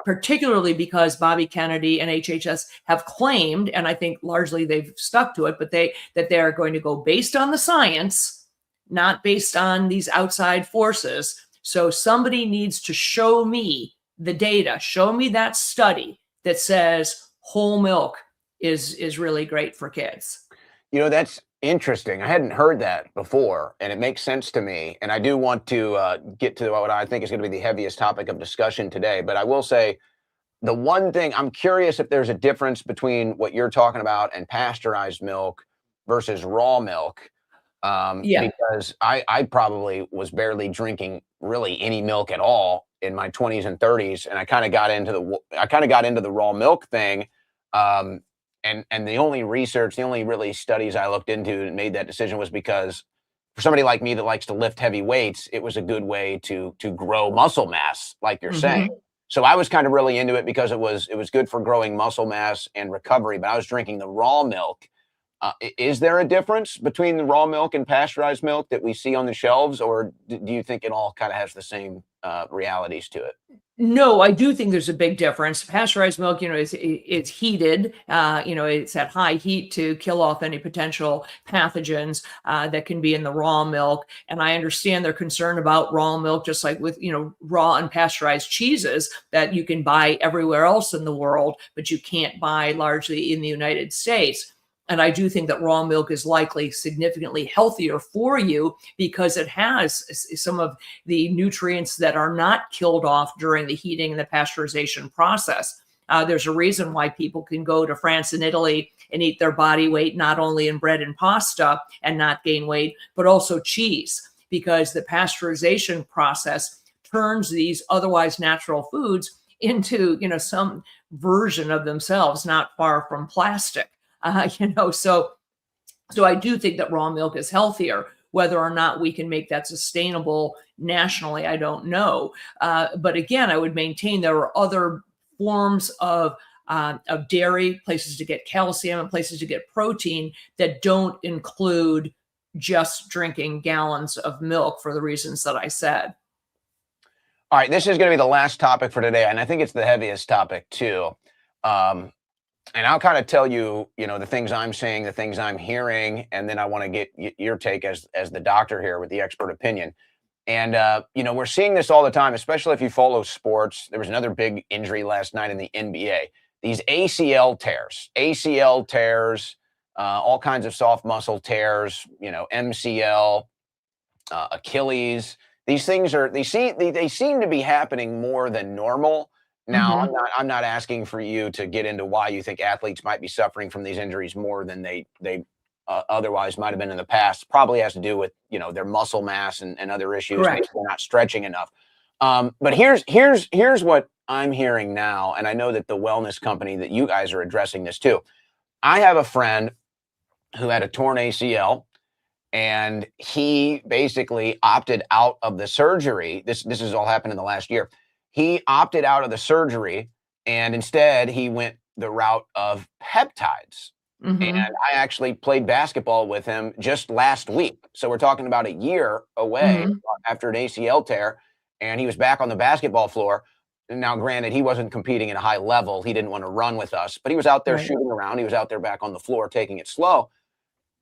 particularly because Bobby Kennedy and HHS have claimed, and I think largely they've stuck to it, but that they are going to go based on the science, not based on these outside forces. So somebody needs to show me the data, show me that study that says whole milk is really great for kids. That's interesting. I hadn't heard that before, and it makes sense to me. And I do want to get to what I think is going to be the heaviest topic of discussion today. But I will say, the one thing I'm curious if there's a difference between what you're talking about and pasteurized milk versus raw milk. Because I probably was barely drinking really any milk at all in my 20s and 30s, and I kind of got into the raw milk thing. And the only really studies I looked into and made that decision was because for somebody like me that likes to lift heavy weights, it was a good way to grow muscle mass, like you're saying. So I was kind of really into it because it was good for growing muscle mass and recovery, but I was drinking the raw milk. Is there a difference between the raw milk and pasteurized milk that we see on the shelves, or do you think it all kind of has the same realities to it? No, I do think there's a big difference. Pasteurized milk, it's heated. It's at high heat to kill off any potential pathogens that can be in the raw milk. And I understand their concern about raw milk, just like with, raw unpasteurized cheeses that you can buy everywhere else in the world, but you can't buy largely in the United States. And I do think that raw milk is likely significantly healthier for you because it has some of the nutrients that are not killed off during the heating and the pasteurization process. There's a reason why people can go to France and Italy and eat their body weight, not only in bread and pasta and not gain weight, but also cheese, because the pasteurization process turns these otherwise natural foods into, some version of themselves, not far from plastic. So I do think that raw milk is healthier. Whether or not we can make that sustainable nationally, I don't know. But again, I would maintain there are other forms of dairy, places to get calcium and places to get protein that don't include just drinking gallons of milk for the reasons that I said. All right, this is going to be the last topic for today, and I think it's the heaviest topic too. And I'll kind of tell you, the things I'm saying, the things I'm hearing, and then I want to get your take as the doctor here with the expert opinion. And, we're seeing this all the time, especially if you follow sports. There was another big injury last night in the NBA. These ACL tears, all kinds of soft muscle tears, MCL, Achilles. These things they seem to be happening more than normal. Now, I'm not asking for you to get into why you think athletes might be suffering from these injuries more than they otherwise might have been in the past. Probably has to do with, their muscle mass and other issues. Correct. Maybe they're not stretching enough. But here's what I'm hearing now, and I know that the wellness company that you guys are addressing this too. I have a friend who had a torn ACL, and he basically opted out of the surgery. This has all happened in the last year. He opted out of the surgery, and instead he went the route of peptides. And Hmm. I actually played basketball with him just last week. So we're talking about a year away Hmm. after an ACL tear, and he was back on the basketball floor. Now, granted, he wasn't competing at a high level. He didn't want to run with us, but he was out there Right. shooting around. He was out there back on the floor taking it slow.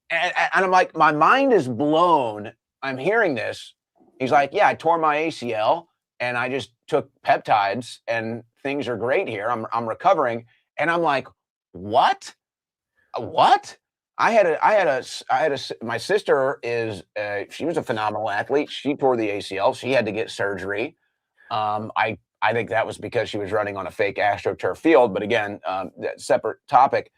And I'm like, my mind is blown. I'm hearing this. He's like, yeah, I tore my ACL and I just took peptides and things are great here. I'm recovering. And I'm like, what? What? My sister she was a phenomenal athlete. She tore the ACL. She had to get surgery. I think that was because she was running on a fake AstroTurf field. But again, separate topic.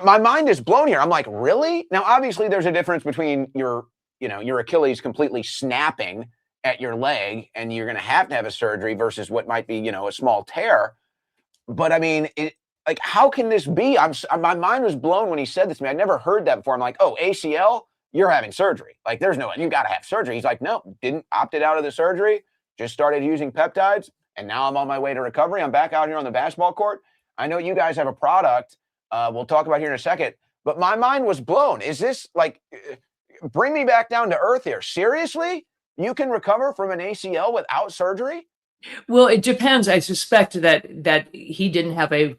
My mind is blown here. I'm like, really? Now, obviously, there's a difference between your Achilles completely snapping at your leg, and you're going to have a surgery versus what might be, a small tear. But I mean, like, how can this be? My mind was blown when he said this to me. I never heard that before. I'm like, oh, ACL, you're having surgery. Like, you got to have surgery. He's like, no, didn't opted out of the surgery. Just started using peptides, and now I'm on my way to recovery. I'm back out here on the basketball court. I know you guys have a product. We'll talk about here in a second. But my mind was blown. Is this like, bring me back down to earth here? Seriously? You can recover from an ACL without surgery? Well, it depends. I suspect that he didn't have a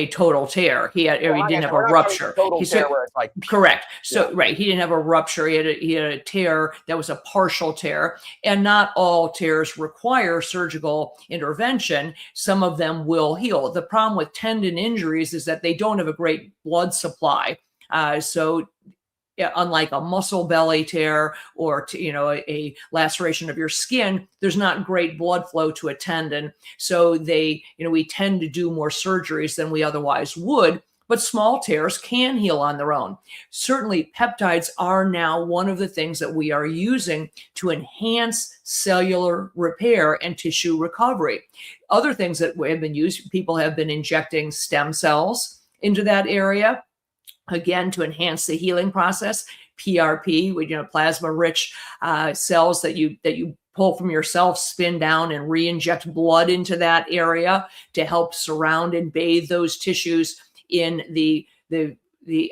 total tear. Or Well, he like I didn't said, have a we're not talking rupture. a total He said tear where it's like, correct. yeah. So right, he didn't have a rupture. He had a tear that was a partial tear, and not all tears require surgical intervention. Some of them will heal. The problem with tendon injuries is that they don't have a great blood supply. So yeah, unlike a muscle belly tear or a laceration of your skin, there's not great blood flow to a tendon. So we tend to do more surgeries than we otherwise would. But small tears can heal on their own. Certainly, peptides are now one of the things that we are using to enhance cellular repair and tissue recovery. Other things that have been used, people have been injecting stem cells into that area, again, to enhance the healing process. PRP, plasma rich cells that you pull from yourself, spin down and re-inject blood into that area to help surround and bathe those tissues in the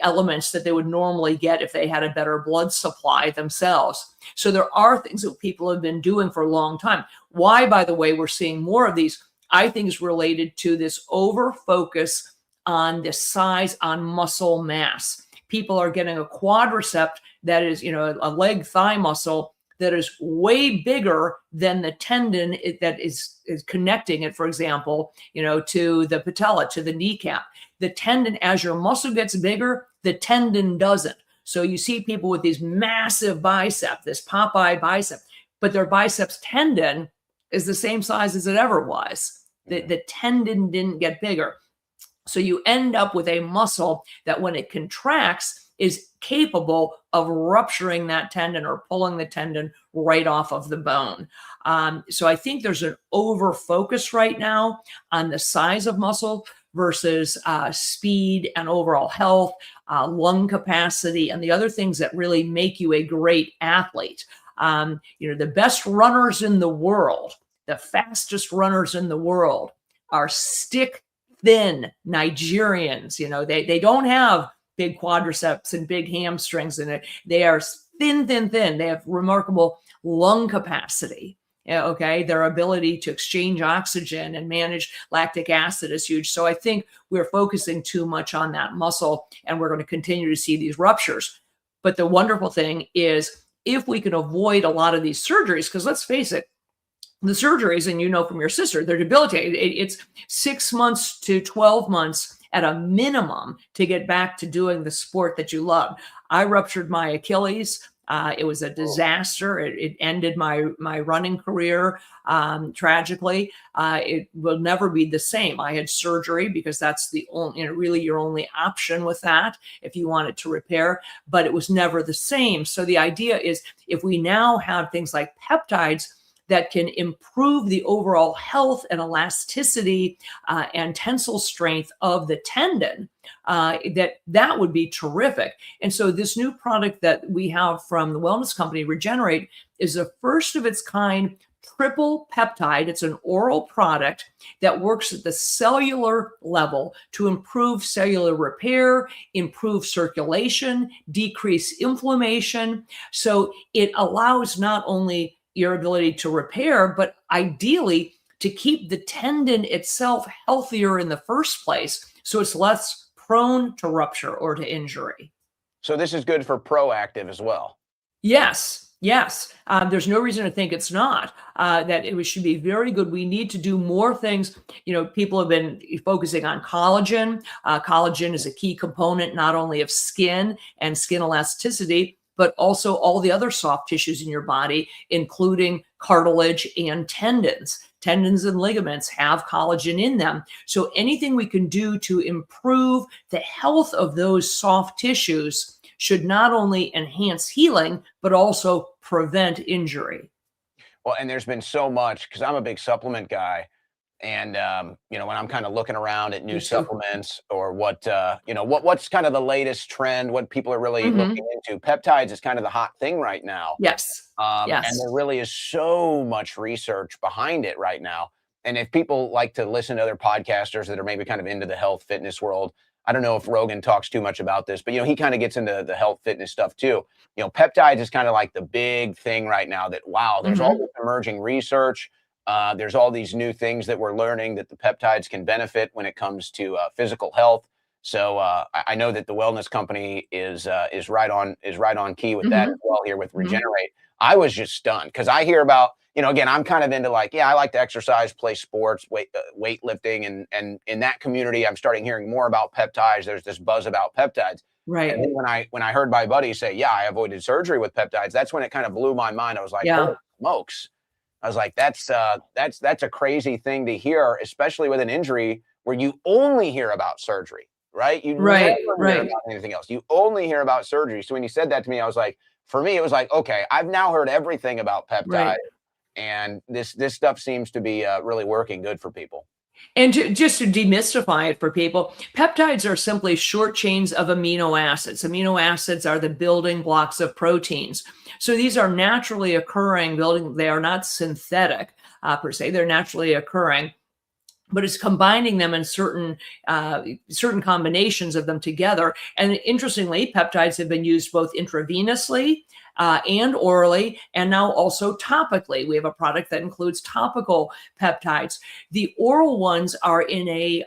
elements that they would normally get if they had a better blood supply themselves. So there are things that people have been doing for a long time. Why, by the way, we're seeing more of these, I think, is related to this over focus on the size, on muscle mass. People are getting a quadricep that is, a leg thigh muscle that is way bigger than the tendon that is connecting it, for example, to the patella, to the kneecap. The tendon, as your muscle gets bigger, the tendon doesn't. So you see people with these massive bicep, this Popeye bicep, but their biceps tendon is the same size as it ever was. The tendon didn't get bigger. So you end up with a muscle that when it contracts is capable of rupturing that tendon or pulling the tendon right off of the bone. So I think there's an over focus right now on the size of muscle versus speed and overall health, lung capacity, and the other things that really make you a great athlete. The best runners in the world, the fastest runners in the world are stick thin Nigerians. They don't have big quadriceps and big hamstrings in it. They are thin. They have remarkable lung capacity. Okay, their ability to exchange oxygen and manage lactic acid is huge. So I think we're focusing too much on that muscle, and we're going to continue to see these ruptures. But the wonderful thing is, if we can avoid a lot of these surgeries, because let's face it, the surgeries, and from your sister, they're debilitating. It's 6 months to 12 months at a minimum to get back to doing the sport that you love. I ruptured my Achilles. It was a disaster. It ended my running career tragically. It will never be the same. I had surgery because that's the only, really your only option with that if you want it to repair, but it was never the same. So the idea is, if we now have things like peptides that can improve the overall health and elasticity and tensile strength of the tendon, that would be terrific. And so this new product that we have from the wellness company, Regenerate, is the first of its kind triple peptide. It's an oral product that works at the cellular level to improve cellular repair, improve circulation, decrease inflammation. So it allows not only your ability to repair, but ideally to keep the tendon itself healthier in the first place, so it's less prone to rupture or to injury. So this is good for proactive as well. Yes, yes. There's no reason to think it's not, that it should be very good. We need to do more things. People have been focusing on collagen. Collagen is a key component not only of skin and skin elasticity, but also all the other soft tissues in your body, including cartilage and tendons. Tendons and ligaments have collagen in them. So anything we can do to improve the health of those soft tissues should not only enhance healing, but also prevent injury. Well, and there's been so much, because I'm a big supplement guy. And, when I'm kind of looking around at new supplements or what's kind of the latest trend, what people are really looking into, peptides is kind of the hot thing right now. Yes. And Yes. there really is so much research behind it right now. And if people like to listen to other podcasters that are maybe kind of into the health fitness world, I don't know if Rogan talks too much about this, but, he kind of gets into the health fitness stuff too. Peptides is kind of like the big thing right now that, wow, there's all this emerging research. There's all these new things that we're learning that the peptides can benefit when it comes to physical health. So I know that the wellness company is right on key with that as well here with Regenerate. I was just stunned because I hear about, again, I'm kind of into I like to exercise, play sports, weightlifting, and in that community, I'm starting hearing more about peptides. There's this buzz about peptides. Right. And then when I heard my buddy say, yeah, I avoided surgery with peptides, that's when it kind of blew my mind. I was like, holy smokes. I was like, that's a crazy thing to hear, especially with an injury where you only hear about surgery, right? You never hear about anything else. You only hear about surgery. So when you said that to me, I was like, for me, it was like, okay, I've now heard everything about peptides, and this stuff seems to be really working good for people. And just to demystify it for people, peptides are simply short chains of amino acids. Amino acids are the building blocks of proteins. So these are naturally occurring they are not synthetic per se, they're naturally occurring. But it's combining them in certain combinations of them together. And interestingly, peptides have been used both intravenously and orally, and now also topically. We have a product that includes topical peptides. The oral ones are in a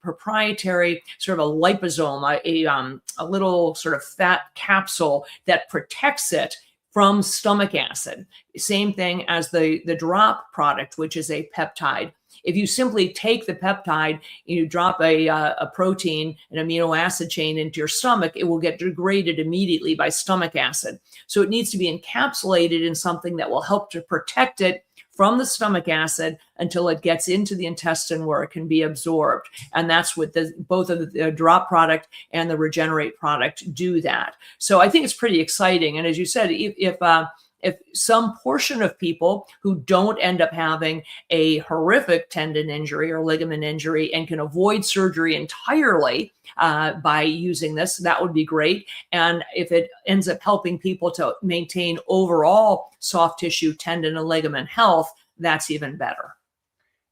proprietary sort of a liposome, a little sort of fat capsule that protects it from stomach acid. Same thing as the drop product, which is a peptide. If you simply take the peptide, you drop a protein, an amino acid chain into your stomach, it will get degraded immediately by stomach acid. So it needs to be encapsulated in something that will help to protect it from the stomach acid until it gets into the intestine where it can be absorbed. And that's what both of the drop product and the Regenerate product do that. So I think it's pretty exciting. And as you said, if some portion of people who don't end up having a horrific tendon injury or ligament injury and can avoid surgery entirely by using this, that would be great. And if it ends up helping people to maintain overall soft tissue, tendon, and ligament health, that's even better.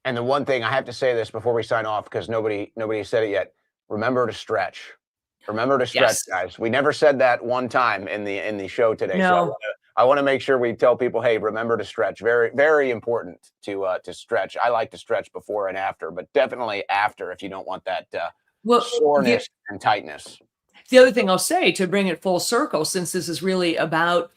And the one thing I have to say this before we sign off, because nobody said it yet, remember to stretch. Remember to stretch, guys. We never said that one time in the show today. No. So I want to make sure we tell people, hey, remember to stretch. Very, very important to stretch. I like to stretch before and after, but definitely after if you don't want that soreness and tightness. The other thing I'll say to bring it full circle, since this is really about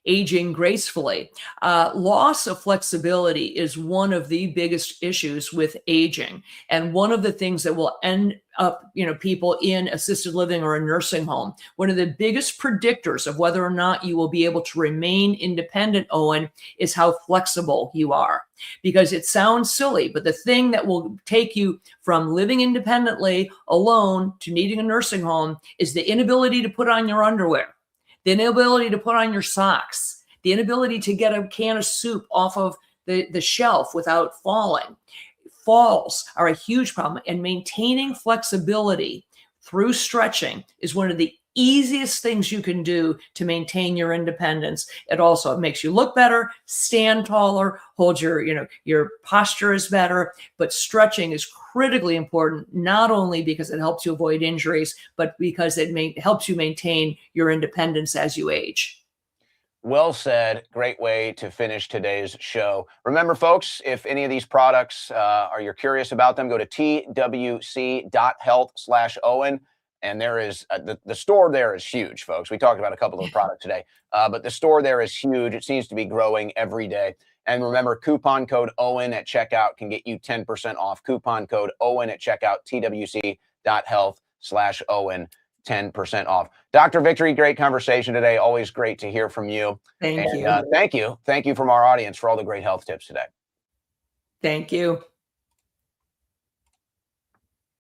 aging gracefully, loss of flexibility is one of the biggest issues with aging. And one of the things that will end up, people in assisted living or a nursing home, one of the biggest predictors of whether or not you will be able to remain independent, Owen, is how flexible you are. Because it sounds silly, but the thing that will take you from living independently alone to needing a nursing home is the inability to put on your underwear, the inability to put on your socks, the inability to get a can of soup off of the shelf without falling. Falls are a huge problem, and maintaining flexibility through stretching is one of the easiest things you can do to maintain your independence. It also makes you look better, stand taller, hold your posture is better, but stretching is critically important, not only because it helps you avoid injuries, but because it helps you maintain your independence as you age. Well said. Great way to finish today's show. Remember, folks, if any of these products you're curious about them, go to twc.health/Owen. And there is the store there is huge, folks. We talked about a couple of the products today, but the store there is huge. It seems to be growing every day. And remember, coupon code Owen at checkout can get you 10% off. Coupon code Owen at checkout, twc.health/Owen. 10% off. Dr. Victory, great conversation today. Always great to hear from you. Thank you. Thank you. Thank you from our audience for all the great health tips today. Thank you.